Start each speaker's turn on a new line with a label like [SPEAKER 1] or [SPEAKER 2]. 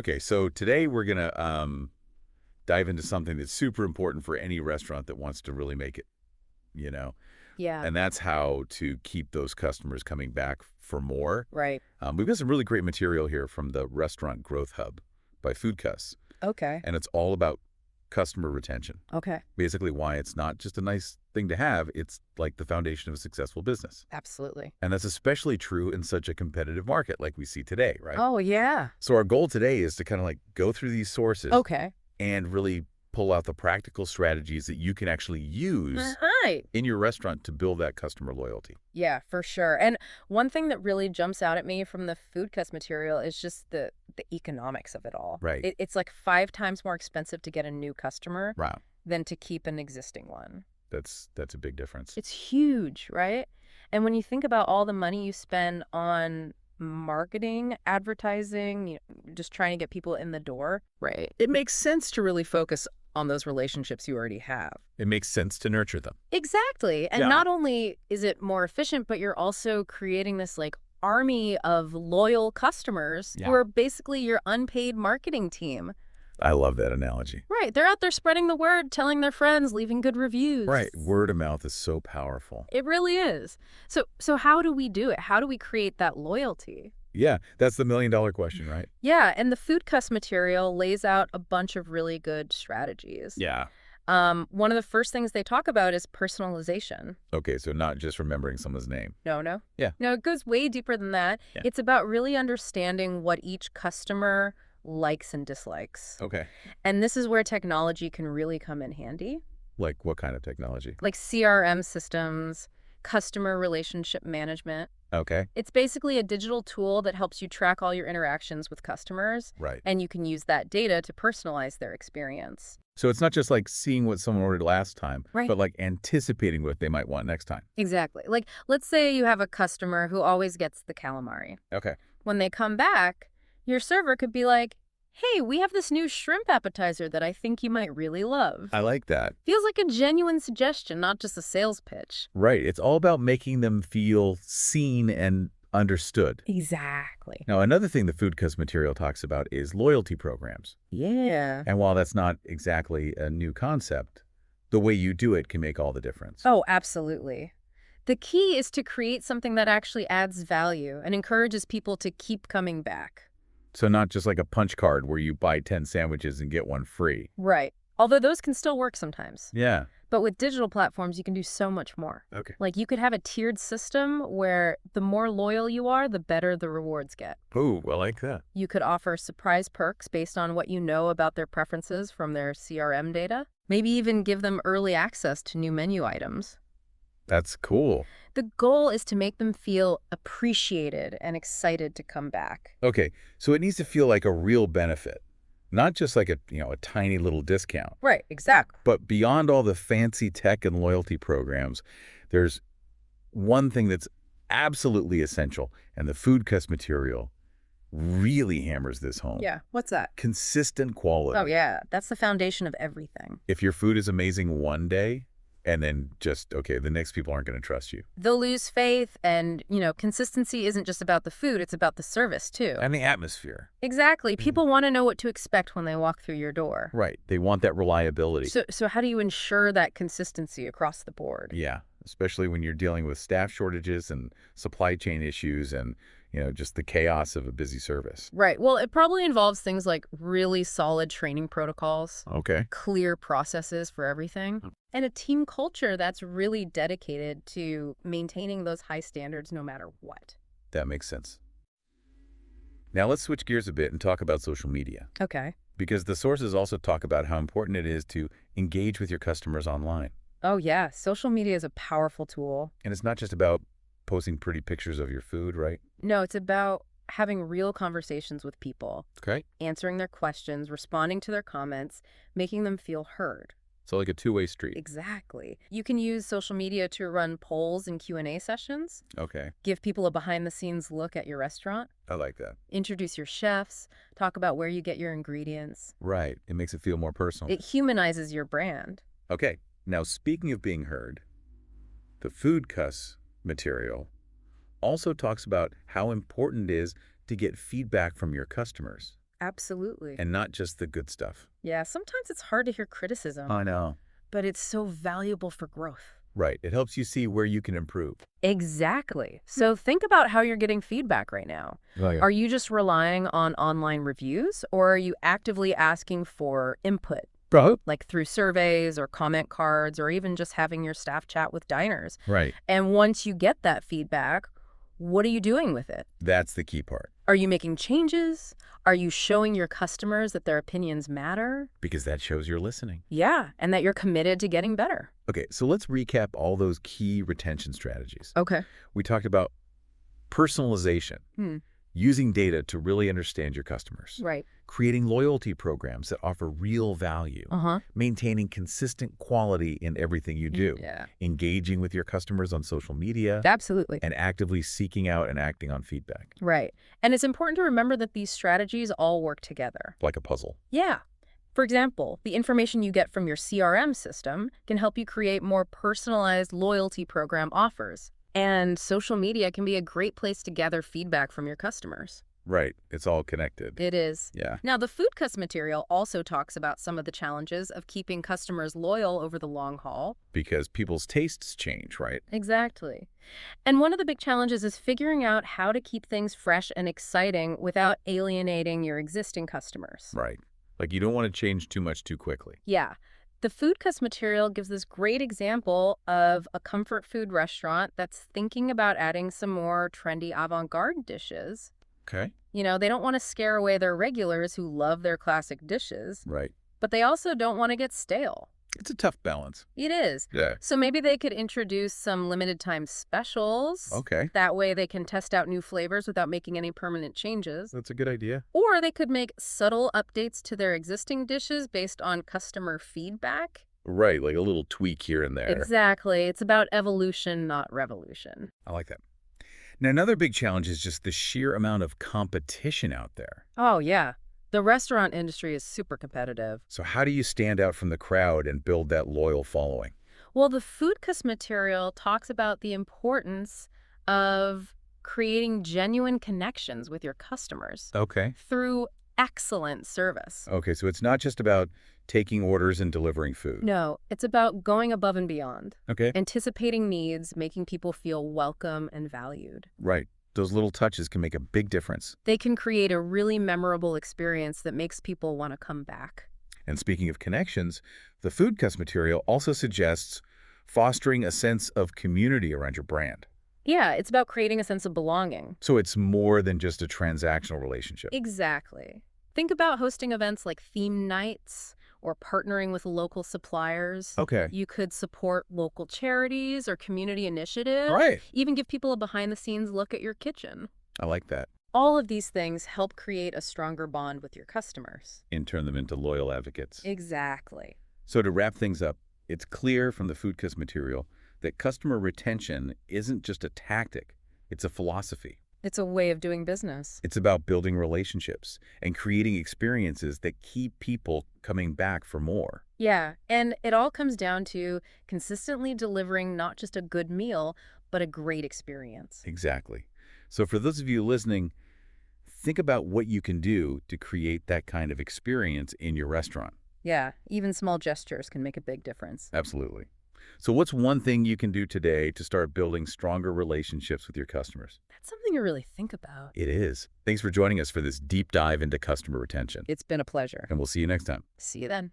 [SPEAKER 1] Okay, so today we're going to dive into something that's super important for any restaurant that wants to really make it, you know,
[SPEAKER 2] Yeah,
[SPEAKER 1] and that's how to keep those customers coming back for more.
[SPEAKER 2] right.
[SPEAKER 1] We've got some really great material here from the Restaurant Growth Hub by Foodcus,
[SPEAKER 2] Okay.
[SPEAKER 1] and it's all about customer retention.
[SPEAKER 2] Okay.
[SPEAKER 1] Basically why it's not just a nice thing to have, it's like the foundation of a successful business.
[SPEAKER 2] Absolutely.
[SPEAKER 1] And that's especially true in such a competitive market like we see today, right?
[SPEAKER 2] Oh, yeah.
[SPEAKER 1] So our goal today is to kind of like go through these sources
[SPEAKER 2] Okay.
[SPEAKER 1] and really pull out the practical strategies that you can actually use
[SPEAKER 2] Right.
[SPEAKER 1] in your restaurant to build that customer loyalty.
[SPEAKER 2] Yeah, for sure. And one thing that really jumps out at me from the food cust material is just the economics of it all.
[SPEAKER 1] Right.
[SPEAKER 2] It's like 5 times more expensive to get a new customer
[SPEAKER 1] Wow.
[SPEAKER 2] than to keep an existing one.
[SPEAKER 1] That's a big difference.
[SPEAKER 2] It's huge, right? And when you think about all the money you spend on marketing, advertising, just trying to get people in the door, right? It makes sense to really focus on those relationships you already have.
[SPEAKER 1] It makes sense to nurture them.
[SPEAKER 2] Exactly. And
[SPEAKER 1] Yeah.
[SPEAKER 2] not only is it more efficient, but you're also creating this like army of loyal customers who
[SPEAKER 1] Yeah.
[SPEAKER 2] are basically your unpaid marketing team.
[SPEAKER 1] I love that analogy.
[SPEAKER 2] Right. They're out there spreading the word, telling their friends, leaving good reviews.
[SPEAKER 1] Right. Word of mouth is so powerful.
[SPEAKER 2] It really is. So how do we do it? How do we create that loyalty?
[SPEAKER 1] Yeah, that's the million-dollar question, right?
[SPEAKER 2] Yeah, and the food cust material lays out a bunch of really good strategies.
[SPEAKER 1] Yeah.
[SPEAKER 2] One of the first things they talk about is personalization.
[SPEAKER 1] Okay, so not just remembering someone's name.
[SPEAKER 2] No, no.
[SPEAKER 1] Yeah.
[SPEAKER 2] No, it goes way deeper than that.
[SPEAKER 1] Yeah.
[SPEAKER 2] It's about really understanding what each customer likes and dislikes.
[SPEAKER 1] Okay.
[SPEAKER 2] And this is where technology can really come in handy.
[SPEAKER 1] Like what kind of technology?
[SPEAKER 2] Like CRM systems, customer relationship management.
[SPEAKER 1] Okay.
[SPEAKER 2] It's basically a digital tool that helps you track all your interactions with customers,
[SPEAKER 1] Right.
[SPEAKER 2] and you can use that data to personalize their experience.
[SPEAKER 1] So it's not just like seeing what someone ordered last time,
[SPEAKER 2] Right.
[SPEAKER 1] but like anticipating what they might want next time.
[SPEAKER 2] Exactly. Like, let's say you have a customer who always gets the calamari.
[SPEAKER 1] Okay.
[SPEAKER 2] When they come back, your server could be like, hey, we have this new shrimp appetizer that I think you might really love.
[SPEAKER 1] I like that.
[SPEAKER 2] Feels like a genuine suggestion, not just a sales pitch.
[SPEAKER 1] Right. It's all about making them feel seen and understood.
[SPEAKER 2] Exactly.
[SPEAKER 1] Now, another thing the Foodcus material talks about is loyalty programs.
[SPEAKER 2] Yeah.
[SPEAKER 1] And while that's not exactly a new concept, the way you do it can make all the difference.
[SPEAKER 2] Oh, absolutely. The key is to create something that actually adds value and encourages people to keep coming back.
[SPEAKER 1] So not just like a punch card where you buy 10 sandwiches and get one free.
[SPEAKER 2] Right. Although those can still work sometimes.
[SPEAKER 1] Yeah.
[SPEAKER 2] But with digital platforms, you can do so much more.
[SPEAKER 1] Okay.
[SPEAKER 2] Like you could have a tiered system where the more loyal you are, the better the rewards get.
[SPEAKER 1] Ooh, I like that.
[SPEAKER 2] You could offer surprise perks based on what you know about their preferences from their CRM data. Maybe even give them early access to new menu items.
[SPEAKER 1] That's cool.
[SPEAKER 2] The goal is to make them feel appreciated and excited to come back.
[SPEAKER 1] Okay, so it needs to feel like a real benefit, not just like a tiny little discount.
[SPEAKER 2] Right, exactly.
[SPEAKER 1] But beyond all the fancy tech and loyalty programs, there's one thing that's absolutely essential, and the Foodcus material really hammers this home.
[SPEAKER 2] Yeah, what's that?
[SPEAKER 1] Consistent quality.
[SPEAKER 2] Oh, yeah, that's the foundation of everything.
[SPEAKER 1] If your food is amazing one day, and then just, okay, the next people aren't going to trust you.
[SPEAKER 2] They'll lose faith, and, consistency isn't just about the food, it's about the service, too.
[SPEAKER 1] And the atmosphere.
[SPEAKER 2] Exactly. People want to know what to expect when they walk through your door.
[SPEAKER 1] Right. They want that reliability.
[SPEAKER 2] So how do you ensure that consistency across the board?
[SPEAKER 1] Yeah, especially when you're dealing with staff shortages and supply chain issues and, just the chaos of a busy service.
[SPEAKER 2] Right. Well, it probably involves things like really solid training protocols,
[SPEAKER 1] Okay.
[SPEAKER 2] clear processes for everything, and a team culture that's really dedicated to maintaining those high standards no matter what.
[SPEAKER 1] That makes sense. Now let's switch gears a bit and talk about social media.
[SPEAKER 2] Okay.
[SPEAKER 1] Because the sources also talk about how important it is to engage with your customers online.
[SPEAKER 2] Oh, yeah. Social media is a powerful tool.
[SPEAKER 1] And it's not just about posting pretty pictures of your food, right?
[SPEAKER 2] No, it's about having real conversations with people,
[SPEAKER 1] Okay.
[SPEAKER 2] answering their questions, responding to their comments, making them feel heard.
[SPEAKER 1] So like a two-way street.
[SPEAKER 2] Exactly. You can use social media to run polls and Q&A sessions,
[SPEAKER 1] Okay.
[SPEAKER 2] give people a behind-the-scenes look at your restaurant,
[SPEAKER 1] I like that.
[SPEAKER 2] introduce your chefs, talk about where you get your ingredients.
[SPEAKER 1] Right. It makes it feel more personal.
[SPEAKER 2] It humanizes your brand.
[SPEAKER 1] Okay. Now, speaking of being heard, the Foodcus material also talks about how important it is to get feedback from your customers.
[SPEAKER 2] Absolutely.
[SPEAKER 1] and not just the good stuff.
[SPEAKER 2] Yeah, sometimes it's hard to hear criticism,
[SPEAKER 1] I know.
[SPEAKER 2] but it's so valuable for growth.
[SPEAKER 1] Right. It helps you see where you can improve.
[SPEAKER 2] Exactly. So think about how you're getting feedback right now.
[SPEAKER 1] Oh, yeah.
[SPEAKER 2] Are you just relying on online reviews, or are you actively asking for input,
[SPEAKER 1] Bro.
[SPEAKER 2] like through surveys or comment cards, or even just having your staff chat with diners?
[SPEAKER 1] Right.
[SPEAKER 2] And once you get that feedback, what are you doing with it?
[SPEAKER 1] That's the key part,
[SPEAKER 2] Are you making changes? Are you showing your customers that their opinions matter?
[SPEAKER 1] because that shows you're listening.
[SPEAKER 2] Yeah, and that you're committed to getting better.
[SPEAKER 1] Okay, so let's recap all those key retention strategies.
[SPEAKER 2] Okay.
[SPEAKER 1] We talked about personalization,
[SPEAKER 2] Hmm.
[SPEAKER 1] using data to really understand your customers,
[SPEAKER 2] Right.
[SPEAKER 1] creating loyalty programs that offer real value,
[SPEAKER 2] Uh-huh.
[SPEAKER 1] maintaining consistent quality in everything you do,
[SPEAKER 2] Yeah.
[SPEAKER 1] engaging with your customers on social media,
[SPEAKER 2] Absolutely.
[SPEAKER 1] and actively seeking out and acting on feedback,
[SPEAKER 2] Right. And it's important to remember that these strategies all work together.
[SPEAKER 1] like a puzzle.
[SPEAKER 2] Yeah. For example, the information you get from your CRM system can help you create more personalized loyalty program offers. And social media can be a great place to gather feedback from your customers.
[SPEAKER 1] Right, it's all connected.
[SPEAKER 2] It is.
[SPEAKER 1] Yeah.
[SPEAKER 2] Now, the Foodcus material also talks about some of the challenges of keeping customers loyal over the long haul.
[SPEAKER 1] Because people's tastes change, right?
[SPEAKER 2] Exactly. And one of the big challenges is figuring out how to keep things fresh and exciting without alienating your existing customers.
[SPEAKER 1] Right. Like you don't want to change too much too quickly.
[SPEAKER 2] Yeah. The Foodcus material gives this great example of a comfort food restaurant that's thinking about adding some more trendy avant-garde dishes.
[SPEAKER 1] Okay.
[SPEAKER 2] You know, they don't want to scare away their regulars who love their classic dishes,
[SPEAKER 1] Right.
[SPEAKER 2] but they also don't want to get stale.
[SPEAKER 1] It's a tough balance.
[SPEAKER 2] It is.
[SPEAKER 1] Yeah.
[SPEAKER 2] So maybe they could introduce some limited time specials.
[SPEAKER 1] Okay.
[SPEAKER 2] That way they can test out new flavors without making any permanent changes.
[SPEAKER 1] That's a good idea.
[SPEAKER 2] Or they could make subtle updates to their existing dishes based on customer feedback.
[SPEAKER 1] Right, like a little tweak here and there.
[SPEAKER 2] Exactly. It's about evolution, not revolution.
[SPEAKER 1] I like that. Now, another big challenge is just the sheer amount of competition out there.
[SPEAKER 2] Oh, yeah. The restaurant industry is super competitive.
[SPEAKER 1] So how do you stand out from the crowd and build that loyal following?
[SPEAKER 2] Well, the Foodcus material talks about the importance of creating genuine connections with your customers
[SPEAKER 1] Okay.
[SPEAKER 2] through excellent service.
[SPEAKER 1] Okay, so it's not just about taking orders and delivering food.
[SPEAKER 2] No, it's about going above and beyond,
[SPEAKER 1] Okay.
[SPEAKER 2] anticipating needs, making people feel welcome and valued.
[SPEAKER 1] Right. Those little touches can make a big difference.
[SPEAKER 2] They can create a really memorable experience that makes people want to come back.
[SPEAKER 1] And speaking of connections, the Foodcus material also suggests fostering a sense of community around your brand.
[SPEAKER 2] Yeah, it's about creating a sense of belonging.
[SPEAKER 1] So it's more than just a transactional relationship.
[SPEAKER 2] Exactly. Think about hosting events like theme nights or partnering with local suppliers.
[SPEAKER 1] Okay.
[SPEAKER 2] You could support local charities or community initiatives.
[SPEAKER 1] Right.
[SPEAKER 2] Even give people a behind-the-scenes look at your kitchen.
[SPEAKER 1] I like that.
[SPEAKER 2] All of these things help create a stronger bond with your customers.
[SPEAKER 1] And turn them into loyal advocates.
[SPEAKER 2] Exactly.
[SPEAKER 1] So to wrap things up, it's clear from the Foodcus material that customer retention isn't just a tactic, it's a philosophy.
[SPEAKER 2] It's a way of doing business.
[SPEAKER 1] It's about building relationships and creating experiences that keep people coming back for more.
[SPEAKER 2] Yeah, and it all comes down to consistently delivering not just a good meal, but a great experience.
[SPEAKER 1] Exactly. So for those of you listening, think about what you can do to create that kind of experience in your restaurant.
[SPEAKER 2] Yeah, even small gestures can make a big difference.
[SPEAKER 1] Absolutely. So what's one thing you can do today to start building stronger relationships with your customers?
[SPEAKER 2] That's something to really think about.
[SPEAKER 1] It is. Thanks for joining us for this deep dive into customer retention.
[SPEAKER 2] It's been a pleasure.
[SPEAKER 1] And we'll see you next time.
[SPEAKER 2] See you then.